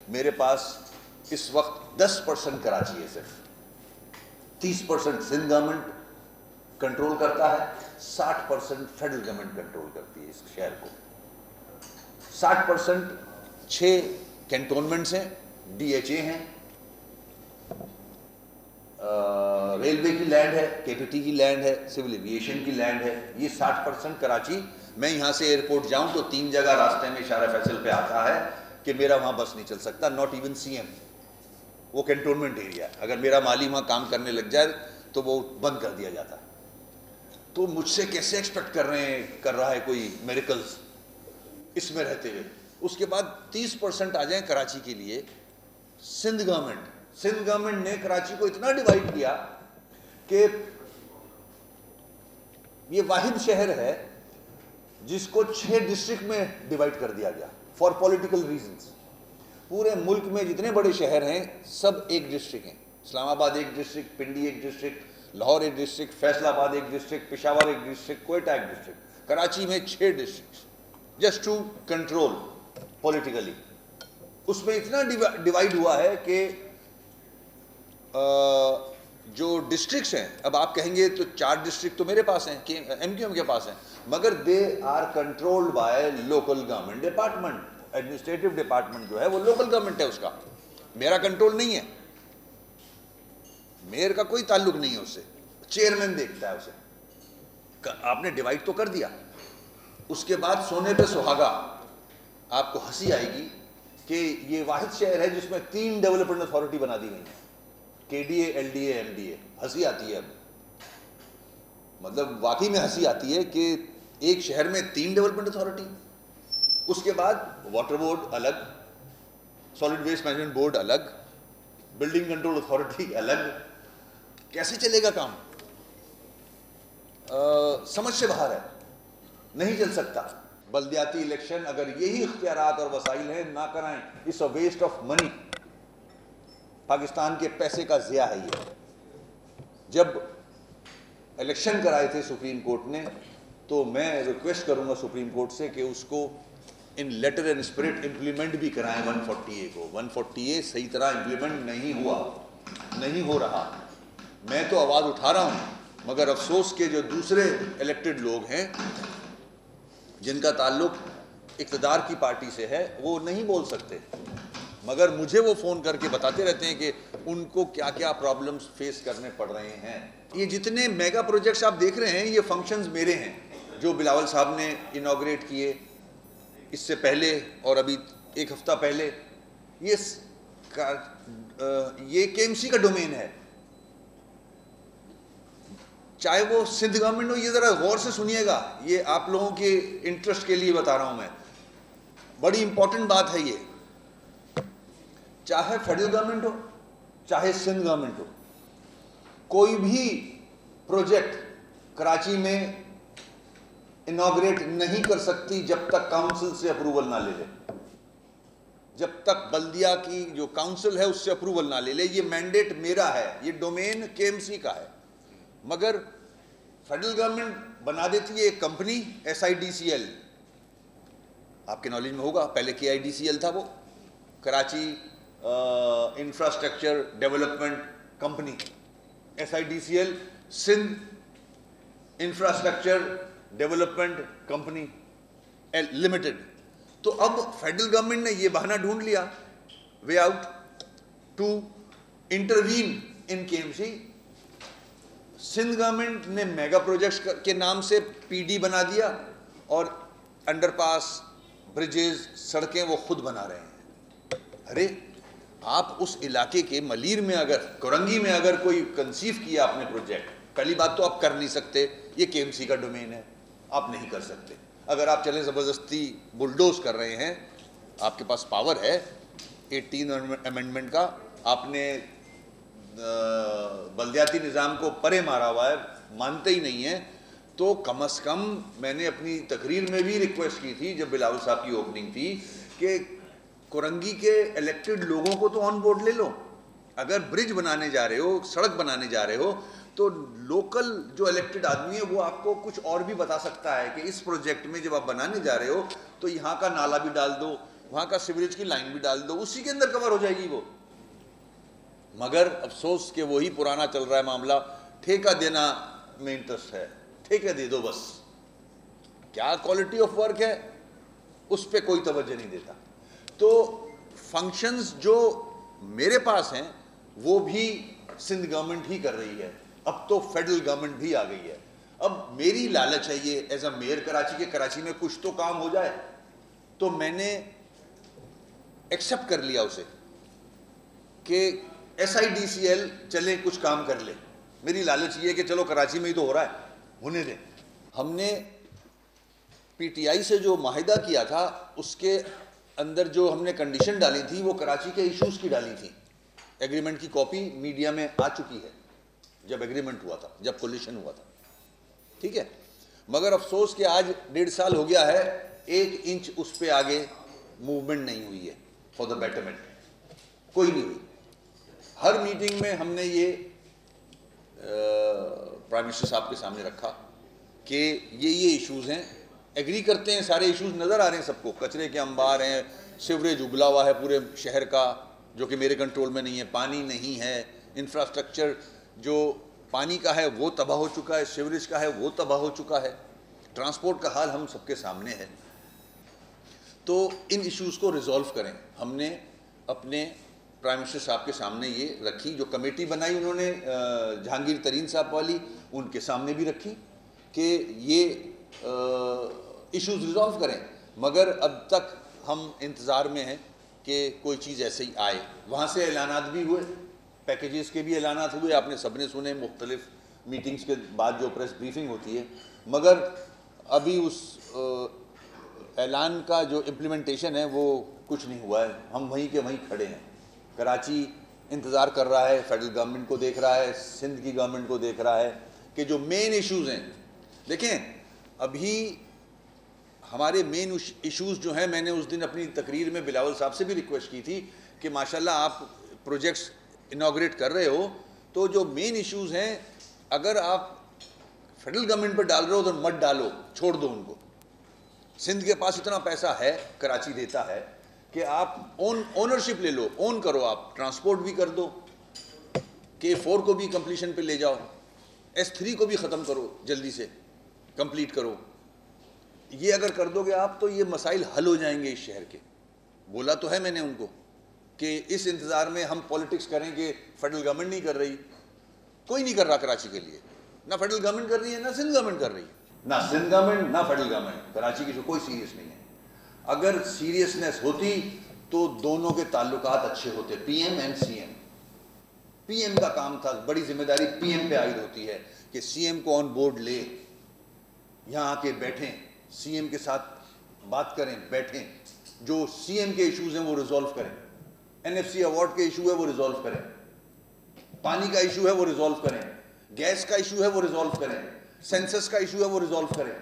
میرے پاس اس وقت 10% کراچی ہے صرف، 30% سندھ گورنمنٹ کنٹرول کرتا ہے، 60% فیڈرل گورنمنٹ کنٹرول کرتی ہے اس شہر کو. 60% 6 کینٹونمنٹس ہیں، ڈی ایچ اے ہیں، ریلوے کی لینڈ ہے، کے پی ٹی کی لینڈ ہے، سول ایویشن کی لینڈ ہے. یہ 60% کراچی، میں یہاں سے ایئرپورٹ جاؤں تو 3 جگہ راستے میں اشارہ فیصل پہ آتا ہے کہ میرا وہاں بس نہیں چل سکتا، ناٹ ایون سی ایم. وہ کینٹونمنٹ ایریا، اگر میرا مالی وہاں کام کرنے لگ جائے تو وہ بند کر دیا جاتا ہے. تو مجھ سے کیسے ایکسپیکٹ کر رہا ہے کوئی میریکلز اس میں رہتے ہوئے. اس کے بعد 30% آ جائیں کراچی کے لیے. سندھ گورنمنٹ نے کراچی کو اتنا ڈیوائڈ کیا کہ یہ واحد شہر ہے جس کو 6 ڈسٹرکٹ میں ڈیوائڈ کر دیا گیا فار پولیٹیکل ریزنز. پورے ملک میں جتنے بڑے شہر ہیں سب ایک ڈسٹرکٹ ہیں. اسلام آباد ایک ڈسٹرکٹ، پنڈی ایک ڈسٹرکٹ، لاہور ایک ڈسٹرکٹ، فیصل آباد ایک ڈسٹرکٹ، پشاور ایک ڈسٹرکٹ، کوئٹہ ایک ڈسٹرکٹ. کراچی میں 6 district just to control politically. اس میں اتنا ڈیوائڈ ہوا ہے کہ جو ڈسٹرکٹس ہیں، اب آپ کہیں گے تو 4 ڈسٹرکٹ تو میرے پاس ہیں، ایم کیو ایم کے پاس ہیں، مگر they are controlled by local government department. Administrative department جو ہے وہ لوکل گورنمنٹ ہے، اس کا میرا کنٹرول نہیں ہے، میئر کا کوئی تعلق نہیں ہے اس سے، چیئرمین دیکھتا ہے اسے. آپ نے ڈیوائڈ تو کر دیا. اس کے بعد سونے پہ سہاگا، آپ کو ہنسی آئے گی کہ یہ واحد شہر ہے جس میں 3 ڈیولپمنٹ اتھارٹی بنا دی گئی ہیں، K D A, L D A, M D A. ہنسی آتی ہے اب، مطلب واقعی میں ہنسی آتی ہے کہ ایک شہر میں 3 ڈیولپمنٹ اتھارٹی. اس کے بعد واٹر بورڈ الگ، سالڈ ویسٹ مینجمنٹ بورڈ الگ، بلڈنگ کنٹرول اتھارٹی الگ. کیسے چلے گا کام؟ سمجھ سے باہر ہے، نہیں چل سکتا. بلدیاتی الیکشن اگر یہی اختیارات اور وسائل ہیں نہ کرائیں، it's a waste of money. Pakistan کے پیسے کا ضیاع ہے یہ. جب الیکشن کرائے تھے سپریم کورٹ نے تو میں ریکویسٹ کروں گا سپریم کورٹ سے کہ اس کو ان لیٹر اینڈ اسپرٹ امپلیمنٹ بھی کرائیں 140A کو. 140A صحیح طرح امپلیمنٹ نہیں ہوا، نہیں ہو رہا. میں تو آواز اٹھا رہا ہوں، مگر افسوس کہ جو دوسرے الیکٹڈ لوگ ہیں جن کا تعلق اقتدار کی پارٹی سے ہے وہ نہیں بول سکتے، مگر مجھے وہ فون کر کے بتاتے رہتے ہیں کہ ان کو کیا کیا پرابلمز فیس کرنے پڑ رہے ہیں. یہ جتنے میگا پروجیکٹس آپ دیکھ رہے ہیں یہ فنکشنز میرے ہیں جو بلاول صاحب نے انوگریٹ کیے اس سے پہلے اور ابھی 1 ہفتہ پہلے. یہ کے ایم سی کا ڈومین ہے، چاہے وہ سندھ گورنمنٹ ہو. یہ ذرا غور سے سنیے گا، یہ آپ لوگوں کے انٹرسٹ کے لیے بتا رہا ہوں میں، بڑی امپورٹنٹ بات ہے یہ. چاہے فیڈرل گورنمنٹ ہو چاہے سندھ گورنمنٹ ہو، کوئی بھی پروجیکٹ کراچی میں انوگریٹ نہیں کر سکتی جب تک کاؤنسل سے اپروول نہ لے لے. جب تک بلدیہ کی جو کاؤنسل ہے اس سے اپروول نہ لے لے. یہ مینڈیٹ میرا ہے، یہ ڈومین کے ایم سی کا ہے. مگر فیڈرل گورنمنٹ بنا دیتی ہے ایک company S I D C L, آپ کے نالج میں ہوگا، پہلے کے آئی ڈی سی ایل تھا، وہ Karachi infrastructure development company. S I D C L Sindh infrastructure development company limited. تو اب فیڈرل گورنمنٹ نے یہ بہانہ ڈھونڈ لیا way out to intervene in K M C. Sindh government نے میگا پروجیکٹس کے نام سے پی ڈی بنا دیا اور انڈر پاس، برجز، سڑکیں وہ خود بنا رہے ہیں. ارے آپ اس علاقے کے ملیر میں اگر، کورنگی میں اگر کوئی کنسیو کیا آپ نے پروجیکٹ، پہلی بات تو آپ کر نہیں سکتے، یہ کے ایم سی کا ڈومین ہے، آپ نہیں کر سکتے. اگر آپ چلیں زبردستی بلڈوز کر رہے ہیں، آپ کے پاس پاور ہے 18 امینڈمنٹ کا، آپ نے بلدیاتی نظام کو پرے مارا ہوا ہے، مانتے ہی نہیں ہیں، تو کم از کم میں نے اپنی تقریر میں بھی ریکویسٹ کی تھی جب بلاول صاحب کی اوپننگ تھی کہ کورنگی کے الیکٹڈ لوگوں کو تو آن بورڈ لے لو. اگر برج بنانے جا رہے ہو، سڑک بنانے جا رہے ہو، تو لوکل جو الیکٹڈ آدمی ہے وہ آپ کو کچھ اور بھی بتا سکتا ہے کہ اس پروجیکٹ میں جب آپ بنانے جا رہے ہو تو یہاں کا نالا بھی ڈال دو، وہاں کا سیوریج کی لائن بھی ڈال دو, اسی کے اندر کور ہو جائے گی وہ. مگر افسوس کہ وہی پرانا چل رہا ہے معاملہ, ٹھیکہ دینا میں انٹرسٹ ہے, ٹھیکہ دے دو بس. کیا کوالٹی آف ورک ہے اس پہ کوئی توجہ نہیں دیتا. تو فنکشنز جو میرے پاس ہیں وہ بھی سندھ گورنمنٹ ہی کر رہی ہے, اب تو فیڈرل گورنمنٹ بھی آ گئی ہے. اب میری لالچ ہے یہ ایز اے میئر کراچی کے, کراچی میں کچھ تو کام ہو جائے, تو میں نے ایکسیپٹ کر لیا اسے کہ SIDCL چلے کچھ کام کر لے. میری لالچ یہ ہے کہ چلو کراچی میں ہی تو ہو رہا ہے, ہونے دیں. ہم نے PTI سے جو معاہدہ کیا تھا اس کے اندر جو ہم نے کنڈیشن ڈالی تھی وہ کراچی کے ایشوز کی ڈالی تھی. ایگریمنٹ کی کاپی میڈیا میں آ چکی ہے جب ایگریمنٹ ہوا تھا, جب کولیشن ہوا تھا, ٹھیک ہے. مگر افسوس کہ آج 1.5 سال ہو گیا ہے, 1 انچ اس پہ آگے موومنٹ نہیں ہوئی ہے فار دا بیٹرمنٹ, کوئی نہیں ہوئی. ہر میٹنگ میں ہم نے یہ پرائم منسٹر صاحب کے سامنے رکھا کہ یہ ایشوز ہیں, ایگری کرتے ہیں, سارے ایشوز نظر آ رہے ہیں سب کو, کچرے کے انبار ہیں, سیوریج ابلا ہوا ہے پورے شہر کا جو کہ میرے کنٹرول میں نہیں ہے, پانی نہیں ہے, انفراسٹرکچر جو پانی کا ہے وہ تباہ ہو چکا ہے, سیوریج کا ہے وہ تباہ ہو چکا ہے, ٹرانسپورٹ کا حال ہم سب کے سامنے ہے. تو ان ایشوز کو ریزولو کریں. ہم نے اپنے پرائم منسٹر صاحب کے سامنے یہ رکھی, جو کمیٹی بنائی انہوں نے جہانگیر ترین صاحب والی, ان کے سامنے بھی رکھی کہ یہ ایشوز ریزولو کریں. مگر اب تک ہم انتظار میں ہیں کہ کوئی چیز ایسے ہی آئے. وہاں سے اعلانات بھی ہوئے, پیکیجز کے بھی اعلانات ہوئے, آپ نے سب نے سنے مختلف میٹنگز کے بعد جو پریس بریفنگ ہوتی ہے, مگر ابھی اس اعلان کا جو امپلیمنٹیشن ہے وہ کچھ نہیں ہوا ہے. ہم وہیں کے وہیں کھڑے ہیں. کراچی انتظار کر رہا ہے, فیڈرل گورنمنٹ کو دیکھ رہا ہے, سندھ کی گورنمنٹ کو دیکھ رہا ہے کہ جو مین ایشوز ہیں. دیکھیں ابھی ہمارے مین ایشوز جو ہیں, میں نے اس دن اپنی تقریر میں بلاول صاحب سے بھی ریکویسٹ کی تھی کہ ماشاءاللہ آپ پروجیکٹس انوگریٹ کر رہے ہو, تو جو مین ایشوز ہیں اگر آپ فیڈرل گورنمنٹ پہ ڈال رہے ہو تو مت ڈالو, چھوڑ دو ان کو. سندھ کے پاس اتنا پیسہ ہے, کراچی دیتا ہے, کہ آپ اونرشپ لے لو, اون کرو, آپ ٹرانسپورٹ بھی کر دو, K4 کو بھی کمپلیشن پہ لے جاؤ, S3 کو بھی ختم کرو, جلدی سے کمپلیٹ کرو. یہ اگر کر دو گے آپ تو یہ مسائل حل ہو جائیں گے اس شہر کے. بولا تو ہے میں نے ان کو کہ اس انتظار میں ہم پولیٹکس کریں کہ فیڈرل گورنمنٹ نہیں کر رہی. کوئی نہیں کر رہا کراچی کے لیے, نہ فیڈرل گورنمنٹ کر رہی ہے, نہ سندھ گورنمنٹ کر رہی ہے, نہ سندھ گورنمنٹ نہ فیڈرل گورنمنٹ. کراچی کی کوئی سیریس نہیں ہے. اگر سیریسنس ہوتی تو دونوں کے تعلقات اچھے ہوتے, PM اینڈ CM. PM کا کام تھا, بڑی ذمہ داری PM پہ عائد ہوتی ہے کہ CM کو آن بورڈ لے, یہاں آ کے بیٹھیں, CM کے ساتھ بات کریں, بیٹھیں, جو CM کے ایشوز ہیں وہ ریزولو کریں, NFC ایوارڈ کے ایشو ہے وہ ریزولو کریں, پانی کا ایشو ہے وہ ریزولو کریں, گیس کا ایشو ہے وہ ریزولو کریں, سینسس کا ایشو ہے وہ ریزولو کریں.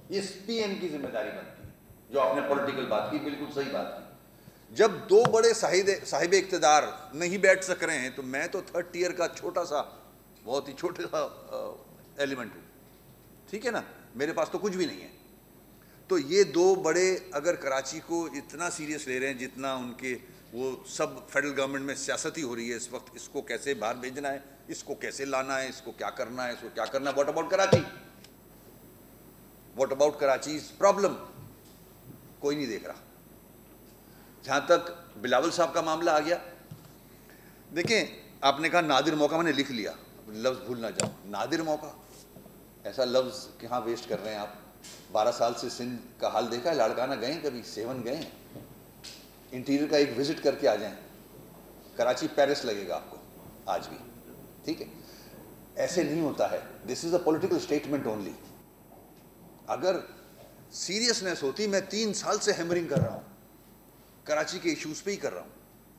یہ PM کی ذمہ داری بنتی ہے. جو آپ نے پولیٹیکل بات کی, بالکل صحیح بات کی. جب 2 بڑے صاحب اقتدار نہیں بیٹھ سک رہے ہیں تو میں تو 3rd ٹیئر کا چھوٹا سا, بہت ہی چھوٹا سا ایلیمنٹ ہوں, ٹھیک ہے نا, میرے پاس تو کچھ بھی نہیں ہے. تو یہ 2 بڑے اگر کراچی کو اتنا سیریس لے رہے ہیں جتنا ان کے وہ سب فیڈرل گورنمنٹ میں سیاست ہی ہو رہی ہے اس وقت, اس کو کیسے باہر بھیجنا ہے, اس کو کیسے لانا ہے, اس کو کیا کرنا ہے, اس کو کیا کرنا ہے. What about Karachi, what about Karachi's problem, کوئی نہیں دیکھ رہا. جہاں تک بلاول صاحب کا معاملہ آ گیا, دیکھیں آپ نے کہا نادر موقع, میں نے لکھ لیا, لفظ بھول نہ جاؤں. نادر موقع ایسا لفظ کہاں ویسٹ کر رہے ہیں آپ. 12 سال سے سندھ کا حال دیکھا ہے, لاڑکانہ گئے ہیں کبھی, 7 گئے ہیں, انٹیریئر کا ایک وزٹ کر کے آ جائیں. کراچی پیرس لگے گا آپ کو آج بھی, ٹھیک ہے. ایسے نہیں ہوتا ہے. دس از اے پولیٹیکل اسٹیٹمنٹ اونلی. اگر سیریسنس ہوتی, میں 3 سال سے ہیمرنگ کر رہا ہوں, کراچی کے ایشوز پہ ہی کر رہا ہوں,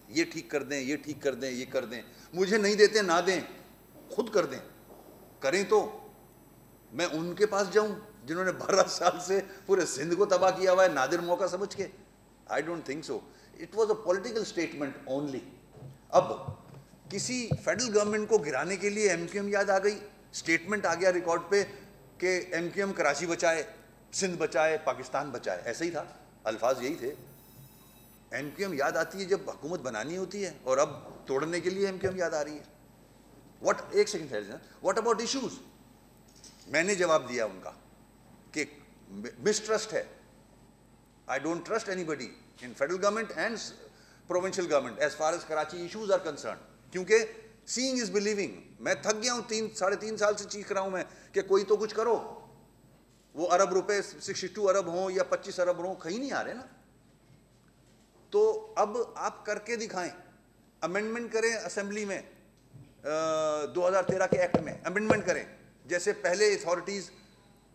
یہ ٹھیک کر دیں, یہ ٹھیک کر دیں, یہ کر دیں. مجھے نہیں دیتے نہ دیں, خود کر دیں. کریں تو میں ان کے پاس جاؤں جنہوں نے 12 سال سے پورے سندھ کو تباہ کیا ہوا ہے, نادر موقع سمجھ کے. I don't think so. It was a political statement only. اب کسی فیڈرل گورنمنٹ کو گرانے کے لیے MQM یاد آ گئی, اسٹیٹمنٹ آ گیا ریکارڈ پہ کہ MQM کراچی بچائے, سندھ بچائے, پاکستان بچائے. ایسا ہی تھا, الفاظ یہی تھے. MQM یاد آتی ہے جب حکومت بنانی ہوتی ہے, اور اب توڑنے کے لیے MQM یاد آ رہی ہے. ایک سیکنڈ, واٹ اباؤٹ ایشوز؟ میں نے جواب دیا ان کا کہ مسٹرسٹ ہے. I don't trust anybody in federal government and provincial government as far as Karachi issues are concern, کیونکہ سینگ از بلیونگ. میں تھک گیا ہوں, 3.5 سال سے چیخ رہا ہوں میں کہ کوئی تو کچھ کرو. وہ ارب روپے 62 ارب ہوں یا 25 ارب ہوں, کہیں نہیں آ رہے نا. تو اب آپ کر کے دکھائیں, امینڈمنٹ کریں اسمبلی میں, 2013 کے ایکٹ میں امینڈمنٹ کریں, جیسے پہلے اتھارٹیز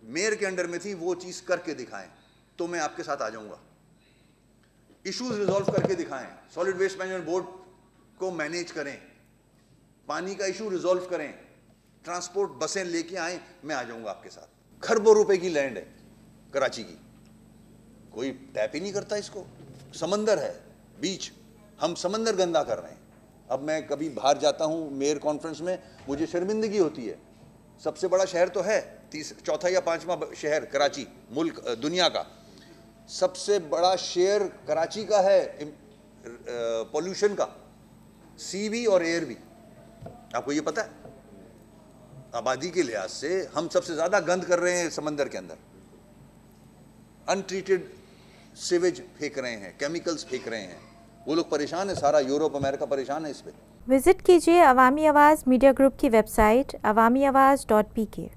میئر کے انڈر میں تھی, وہ چیز کر کے دکھائیں تو میں آپ کے ساتھ آ جاؤں گا. ایشوز ریزالو کر کے دکھائیں, سالڈ ویسٹ مینجمنٹ بورڈ کو مینیج کریں, پانی کا ایشو ریزالو کریں, ٹرانسپورٹ بسیں لے کے آئیں, میں آ جاؤں گا آپ کے ساتھ. کھربوں روپے کی لینڈ ہے کراچی کی, کوئی ٹیپ ہی نہیں کرتا اس کو. سمندر ہے بیچ, ہم سمندر گندا کر رہے ہیں. اب میں کبھی باہر جاتا ہوں میئر کانفرنس میں, مجھے شرمندگی ہوتی ہے. سب سے بڑا شہر تو ہے, چوتھا یا 5واں شہر کراچی, ملک دنیا کا سب سے بڑا شیئر کراچی کا ہے پولوشن کا, سی بھی اور ایئر بھی. آپ کو یہ پتہ ہے؟ آبادی کے لحاظ سے ہم سب سے زیادہ گند کر رہے ہیں سمندر کے اندر. ان ٹریٹڈ سیویج پھینک رہے ہیں, کیمیکلز پھینک رہے ہیں. وہ لوگ پریشان ہیں, سارا یورپ امریکہ پریشان ہے اس پہ. وزٹ کیجیے عوامی آواز میڈیا گروپ کی ویب سائٹ awamiawaz.pk.